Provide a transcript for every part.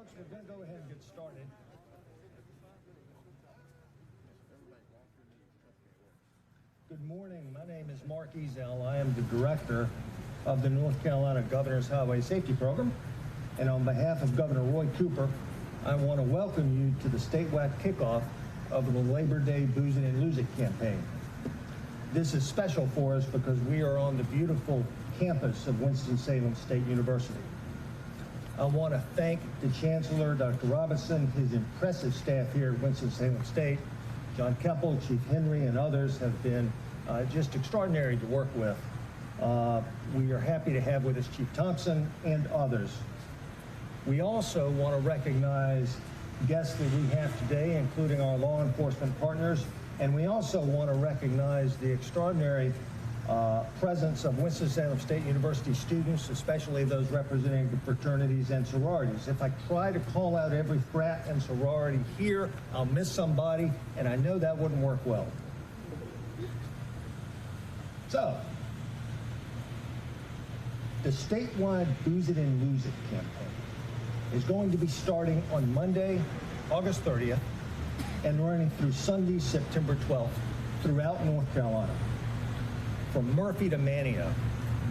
Folks, we're going to go ahead and get started. Good morning. My name is Mark Ezell. I am the director of the North Carolina Governor's Highway Safety Program. And on behalf of Governor Roy Cooper, I want to welcome you to the statewide kickoff of the Labor Day Booze It and Lose It campaign. This is special for us because we are on the beautiful campus of Winston-Salem State University. I want to thank the Chancellor, Dr. Robinson, his impressive staff here at Winston-Salem State. John Keppel, Chief Henry, and others have been just extraordinary to work with. We are happy to have with us Chief Thompson and others. We also want to recognize guests that we have today, including our law enforcement partners, and we also want to recognize the extraordinary presence of Winston-Salem State University students, especially those representing the fraternities and sororities. If I try to call out every frat and sorority here, I'll miss somebody, and I know that wouldn't work well. So, the statewide Booze It and Lose It campaign is going to be starting on Monday, August 30th, and running through Sunday, September 12th, throughout North Carolina. From Murphy to Mania,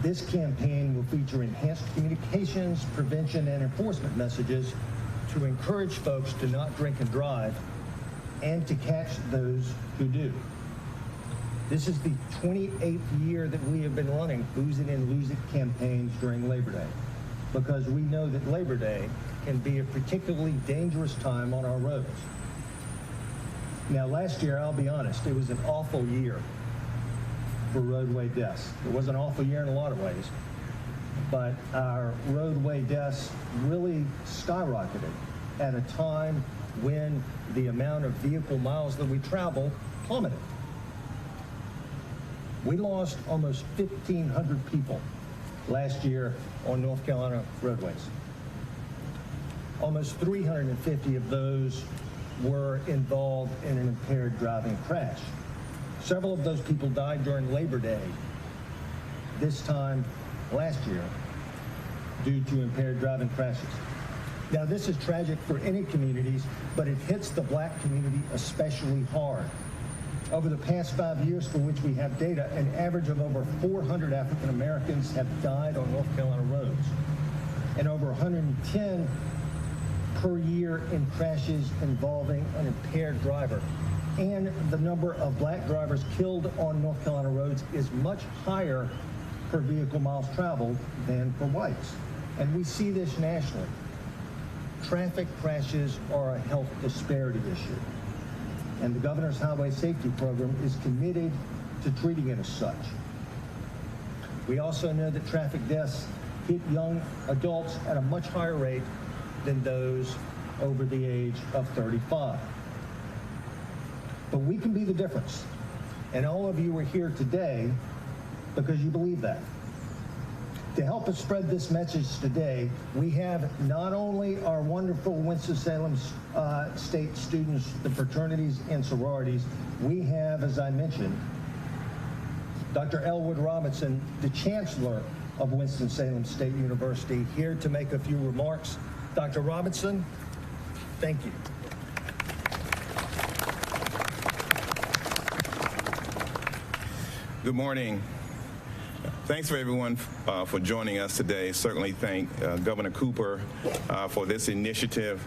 this campaign will feature enhanced communications, prevention, and enforcement messages to encourage folks to not drink and drive and to catch those who do. This is the 28th year that we have been running Booze It and Lose It campaigns during Labor Day, because we know that Labor Day can be a particularly dangerous time on our roads. Now, last year, I'll be honest, it was an awful year for roadway deaths. It was an awful year in a lot of ways, but our roadway deaths really skyrocketed at a time when the amount of vehicle miles that we travel plummeted. We lost almost 1,500 people last year on North Carolina roadways. Almost 350 of those were involved in an impaired driving crash. Several of those people died during Labor Day this time last year due to impaired driving crashes. Now, this is tragic for any communities, but it hits the black community especially hard. Over the past 5 years for which we have data, an average of over 400 African Americans have died on North Carolina roads, and over 110 per year in crashes involving an impaired driver. And the number of black drivers killed on North Carolina roads is much higher per vehicle miles traveled than for whites. And we see this nationally. Traffic crashes are a health disparity issue. And the Governor's Highway Safety Program is committed to treating it as such. We also know that traffic deaths hit young adults at a much higher rate than those over the age of 35. But we can be the difference. And all of you are here today because you believe that. To help us spread this message today, we have not only our wonderful Winston-Salem State students, the fraternities and sororities, we have, as I mentioned, Dr. Elwood Robinson, the Chancellor of Winston-Salem State University, here to make a few remarks. Dr. Robinson, thank you. Good morning. Thanks for everyone for joining us today. Certainly thank Governor Cooper for this initiative.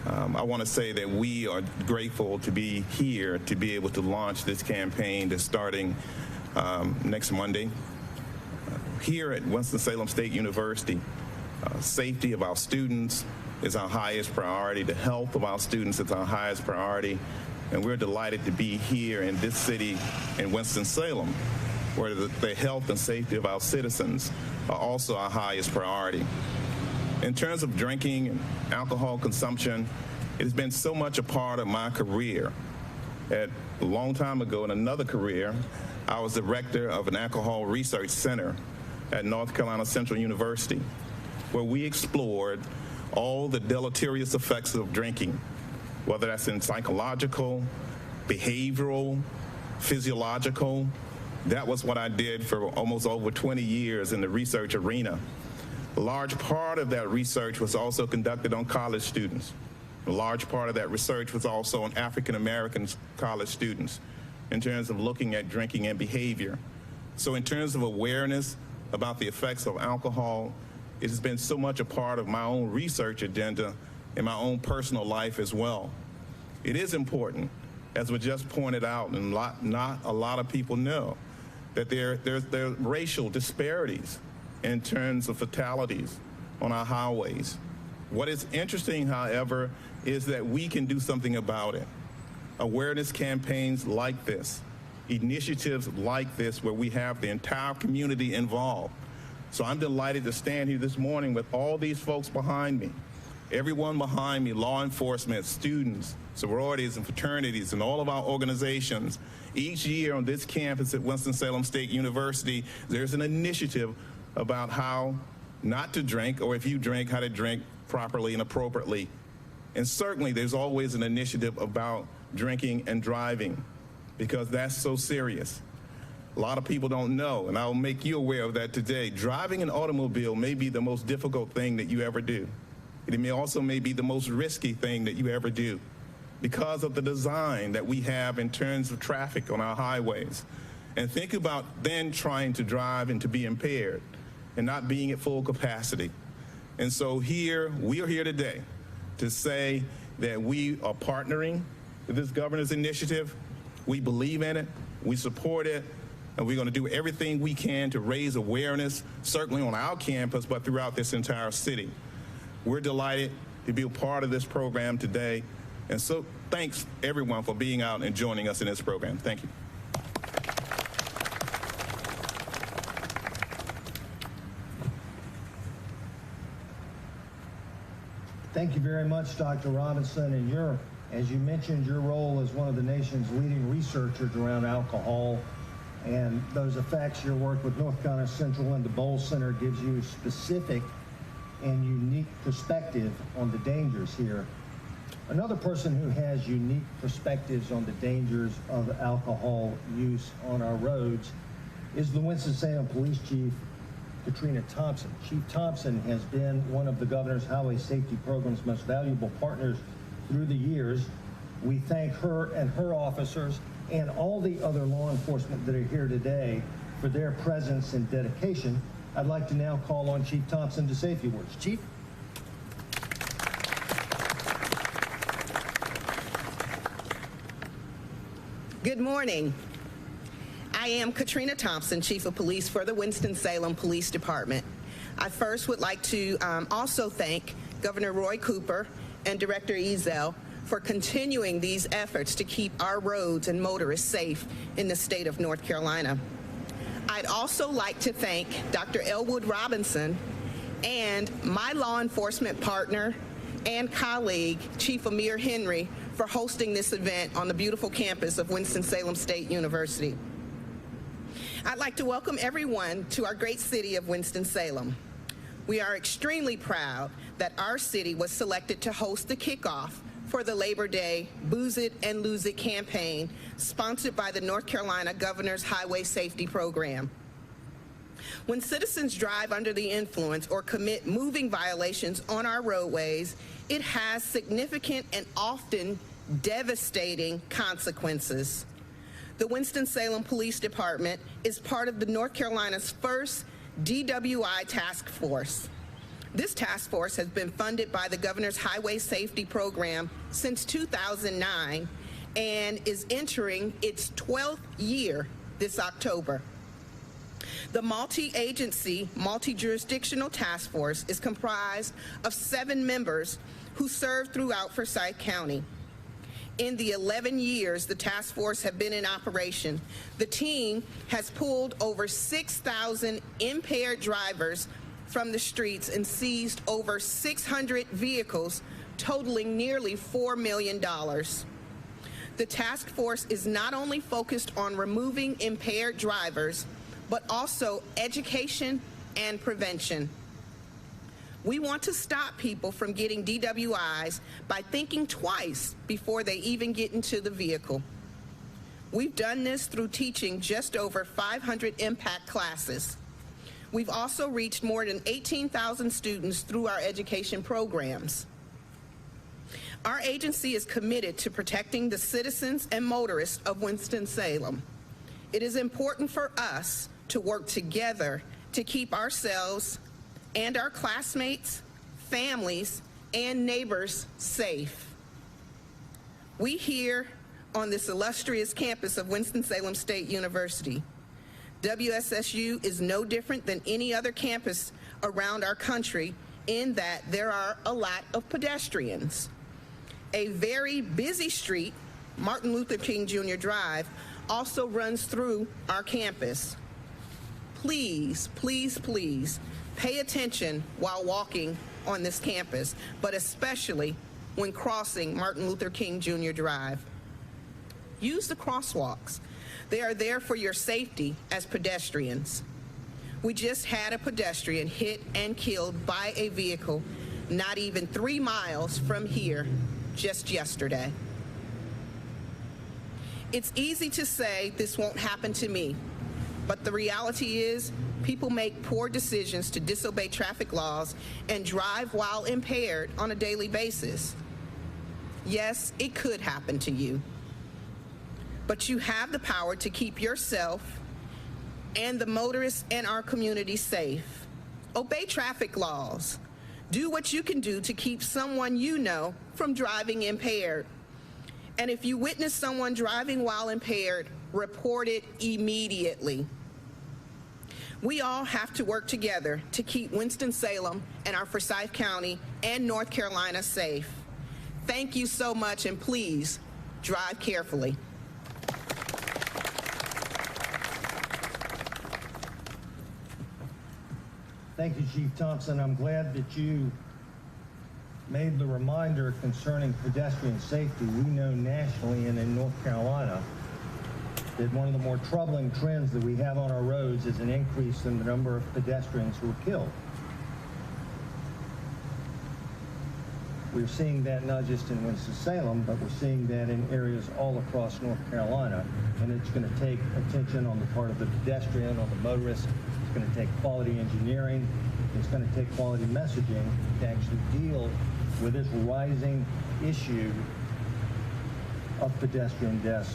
I want to say that we are grateful to be here to be able to launch this campaign that's starting next Monday. Here at Winston-Salem State University, safety of our students is our highest priority. The health of our students is our highest priority. And we're delighted to be here in this city in Winston-Salem, where the health and safety of our citizens are also our highest priority. In terms of drinking and alcohol consumption, it has been so much a part of my career. A long time ago in another career, I was director of an alcohol research center at North Carolina Central University, where we explored all the deleterious effects of drinking, whether that's in psychological, behavioral, physiological. That was what I did for almost over 20 years in the research arena. A large part of that research was also conducted on college students. A large part of that research was also on African American college students in terms of looking at drinking and behavior. So in terms of awareness about the effects of alcohol, it has been so much a part of my own research agenda in my own personal life as well. It is important, as was just pointed out, and not a lot of people know, that there are racial disparities in terms of fatalities on our highways. What is interesting, however, is that we can do something about it. Awareness campaigns like this, initiatives like this, where we have the entire community involved. So I'm delighted to stand here this morning with all these folks behind me. Everyone behind me, law enforcement, students, sororities and fraternities, and all of our organizations. Each year on this campus at Winston-Salem State University, there's an initiative about how not to drink, or if you drink, how to drink properly and appropriately. And certainly there's always an initiative about drinking and driving, because that's so serious. A lot of people don't know, and I'll make you aware of that today. Driving an automobile may be the most difficult thing that you ever do. It may also be the most risky thing that you ever do, because of the design that we have in terms of traffic on our highways. And think about then trying to drive and to be impaired and not being at full capacity. And so we are here today to say that we are partnering with this governor's initiative. We believe in it, we support it, and we're going to do everything we can to raise awareness, certainly on our campus, but throughout this entire city. We're delighted to be a part of this program today. And so thanks everyone for being out and joining us in this program. Thank you. Thank you very much, Dr. Robinson. And as you mentioned, your role as one of the nation's leading researchers around alcohol and those effects. Your work with North Carolina Central and the Bowl Center gives you specific and unique perspective on the dangers here. Another person who has unique perspectives on the dangers of alcohol use on our roads is the Winston-Salem Police Chief, Katrina Thompson. Chief Thompson has been one of the governor's highway safety program's most valuable partners through the years. We thank her and her officers and all the other law enforcement that are here today for their presence and dedication. I'd like to now call on Chief Thompson to say a few words. Chief? Good morning. I am Katrina Thompson, Chief of Police for the Winston-Salem Police Department. I first would like to also thank Governor Roy Cooper and Director Ezell for continuing these efforts to keep our roads and motorists safe in the state of North Carolina. I'd also like to thank Dr. Elwood Robinson and my law enforcement partner and colleague, Chief Amir Henry, for hosting this event on the beautiful campus of Winston-Salem State University. I'd like to welcome everyone to our great city of Winston-Salem. We are extremely proud that our city was selected to host the Kickoff for the Labor Day Booze It and Lose It campaign, sponsored by the North Carolina Governor's Highway Safety Program. When citizens drive under the influence or commit moving violations on our roadways, it has significant and often devastating consequences. The Winston-Salem Police Department is part of the North Carolina's first Dwi Task Force. This task force has been funded by the Governor's Highway Safety Program since 2009 and is entering its 12th year this October. The multi-agency, multi-jurisdictional task force is comprised of 7 members who serve throughout Forsyth County. In the 11 years the task force have been in operation, the team has pulled over 6,000 impaired drivers from the streets and seized over 600 vehicles, totaling nearly $4 million. The task force is not only focused on removing impaired drivers, but also education and prevention. We want to stop people from getting DWIs by thinking twice before they even get into the vehicle. We've done this through teaching just over 500 impact classes. We've also reached more than 18,000 students through our education programs. Our agency is committed to protecting the citizens and motorists of Winston-Salem. It is important for us to work together to keep ourselves and our classmates, families, and neighbors safe. We here on this illustrious campus of Winston-Salem State University, WSSU is no different than any other campus around our country in that there are a lot of pedestrians. A very busy street, Martin Luther King Jr. Drive, also runs through our campus. Please, please, please pay attention while walking on this campus, but especially when crossing Martin Luther King Jr. Drive. Use the crosswalks. They are there for your safety as pedestrians. We just had a pedestrian hit and killed by a vehicle not even 3 miles from here just yesterday. It's easy to say this won't happen to me, but the reality is people make poor decisions to disobey traffic laws and drive while impaired on a daily basis. Yes, it could happen to you, but you have the power to keep yourself and the motorists in our community safe. Obey traffic laws. Do what you can do to keep someone you know from driving impaired. And if you witness someone driving while impaired, report it immediately. We all have to work together to keep Winston-Salem and our Forsyth County and North Carolina safe. Thank you so much, and please drive carefully. Thank you, Chief Thompson. I'm glad that you made the reminder concerning pedestrian safety. We know nationally and in North Carolina that one of the more troubling trends that we have on our roads is an increase in the number of pedestrians who are killed. We're seeing that not just in Winston-Salem, but we're seeing that in areas all across North Carolina. And it's going to take attention on the part of the pedestrian, on the motorist. It's going to take quality engineering. It's going to take quality messaging to actually deal with this rising issue of pedestrian deaths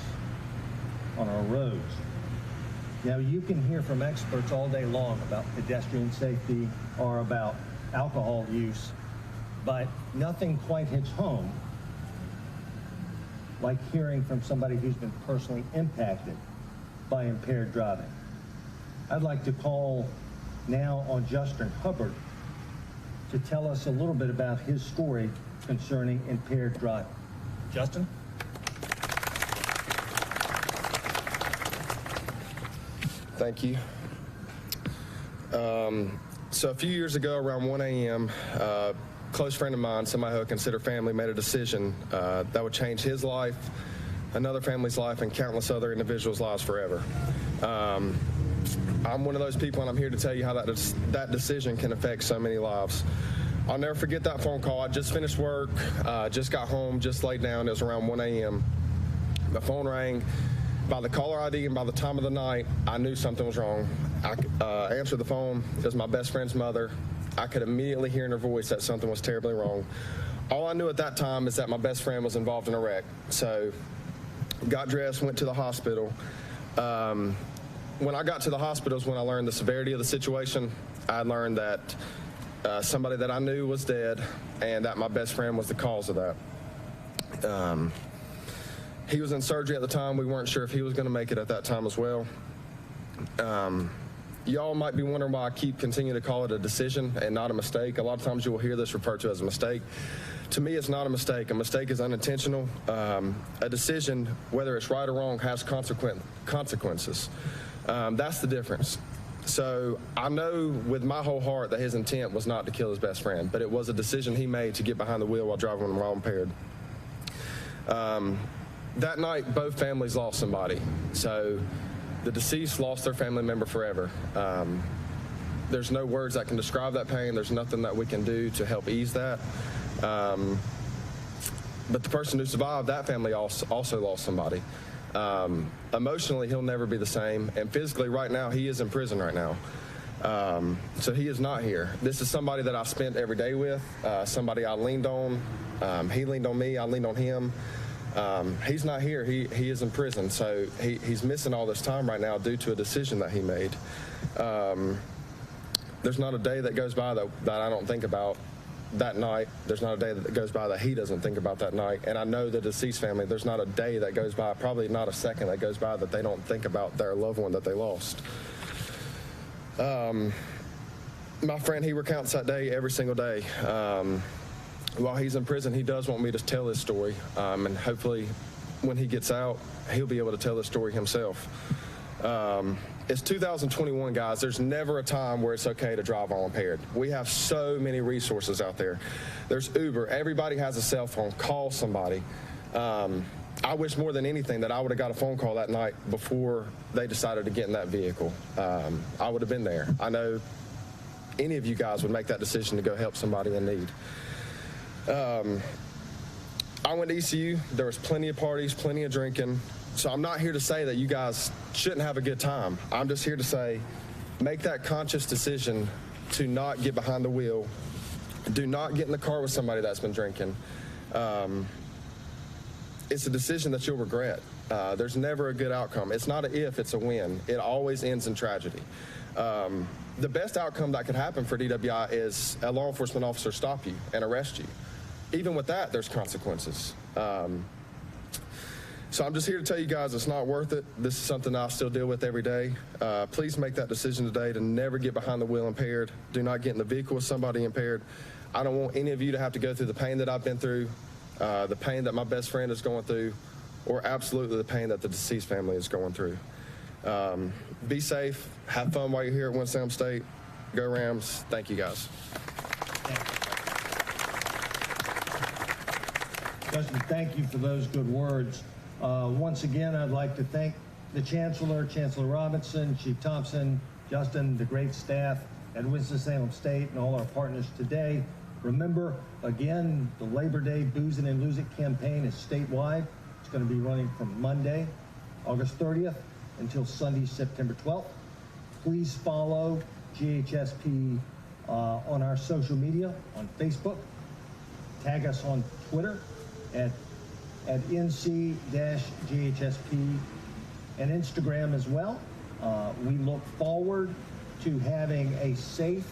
on our roads. Now, you can hear from experts all day long about pedestrian safety or about alcohol use, but nothing quite hits home like hearing from somebody who's been personally impacted by impaired driving. I'd like to call now on Justin Hubbard to tell us a little bit about his story concerning impaired driving. Justin? Thank you. So a few years ago, around 1 a.m., a close friend of mine, somebody who I consider family, made a decision that would change his life, another family's life, and countless other individuals' lives forever. I'm one of those people, and I'm here to tell you how that decision can affect so many lives. I'll never forget that phone call. I just finished work, just got home, just laid down. It was around 1 a.m. The phone rang. By the caller ID and by the time of the night, I knew something was wrong. I answered the phone. It was my best friend's mother. I could immediately hear in her voice that something was terribly wrong. All I knew at that time is that my best friend was involved in a wreck. So got dressed, went to the hospital. When I got to the hospital is when I learned the severity of the situation. I learned that somebody that I knew was dead and that my best friend was the cause of that. He was in surgery at the time. We weren't sure if he was going to make it at that time as well. Y'all might be wondering why I keep continuing to call it a decision and not a mistake. A lot of times you will hear this referred to as a mistake. To me, it's not a mistake. A mistake is unintentional. A decision, whether it's right or wrong, has consequences. That's the difference. So I know with my whole heart that his intent was not to kill his best friend, but it was a decision he made to get behind the wheel while driving while impaired. That night, both families lost somebody. So the deceased lost their family member forever. There's no words that can describe that pain. There's nothing that we can do to help ease that. But the person who survived, that family also lost somebody. Emotionally, he'll never be the same. And physically, right now, he is in prison right now. So he is not here. This is somebody that I spent every day with, somebody I leaned on. He leaned on me, I leaned on him. He's not here. He is in prison, so he's missing all this time right now due to a decision that he made. There's not a day that goes by that I don't think about that night. There's not a day that goes by that he doesn't think about that night. And I know the deceased family, there's not a day that goes by, probably not a second that goes by that they don't think about their loved one that they lost. My friend, he recounts that day every single day. While he's in prison, he does want me to tell his story, and hopefully when he gets out, he'll be able to tell his story himself. It's 2021, guys. There's never a time where it's okay to drive while impaired. We have so many resources out there. There's Uber. Everybody has a cell phone. Call somebody. I wish more than anything that I would have got a phone call that night before they decided to get in that vehicle. I would have been there. I know any of you guys would make that decision to go help somebody in need. I went to ECU. There was plenty of parties, plenty of drinking. So I'm not here to say that you guys shouldn't have a good time. I'm just here to say, make that conscious decision to not get behind the wheel. Do not get in the car with somebody that's been drinking. It's a decision that you'll regret. There's never a good outcome. It's not an if, it's a when. It always ends in tragedy. The best outcome that could happen for DWI is a law enforcement officer stop you and arrest you. Even with that, there's consequences. So I'm just here to tell you guys it's not worth it. This is something I still deal with every day. Please make that decision today to never get behind the wheel impaired. Do not get in the vehicle with somebody impaired. I don't want any of you to have to go through the pain that I've been through, the pain that my best friend is going through, or absolutely the pain that the deceased family is going through. Be safe. Have fun while you're here at Winston-Salem State. Go Rams. Thank you, guys. Justin, thank you for those good words. Once again, I'd like to thank the Chancellor, Chancellor Robinson, Chief Thompson, Justin, the great staff at Winston-Salem State, and all our partners today. Remember, again, the Labor Day Booze It and Lose It campaign is statewide. It's going to be running from Monday, August 30th, until Sunday, September 12th. Please follow GHSP on our social media, on Facebook. Tag us on Twitter at NC-GHSP and Instagram as well. We look forward to having a safe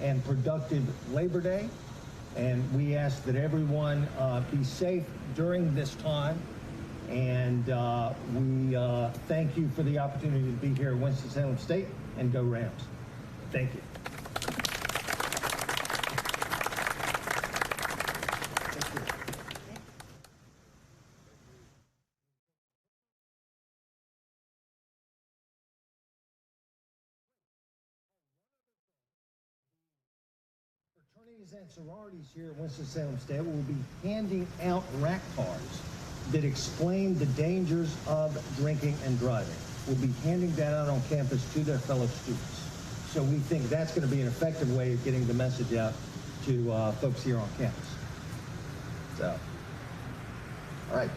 and productive Labor Day, and we ask that everyone be safe during this time, and we thank you for the opportunity to be here at Winston-Salem State, and go Rams. Thank you. Fraternities and sororities here at Winston-Salem State will be handing out rack cards that explain the dangers of drinking and driving. We'll be handing that out on campus to their fellow students. So we think that's going to be an effective way of getting the message out to folks here on campus. So, all right.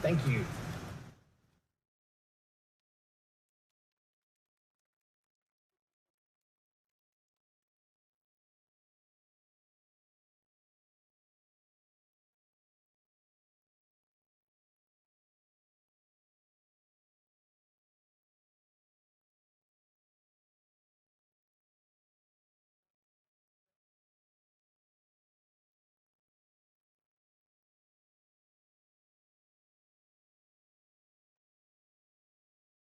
Thank you.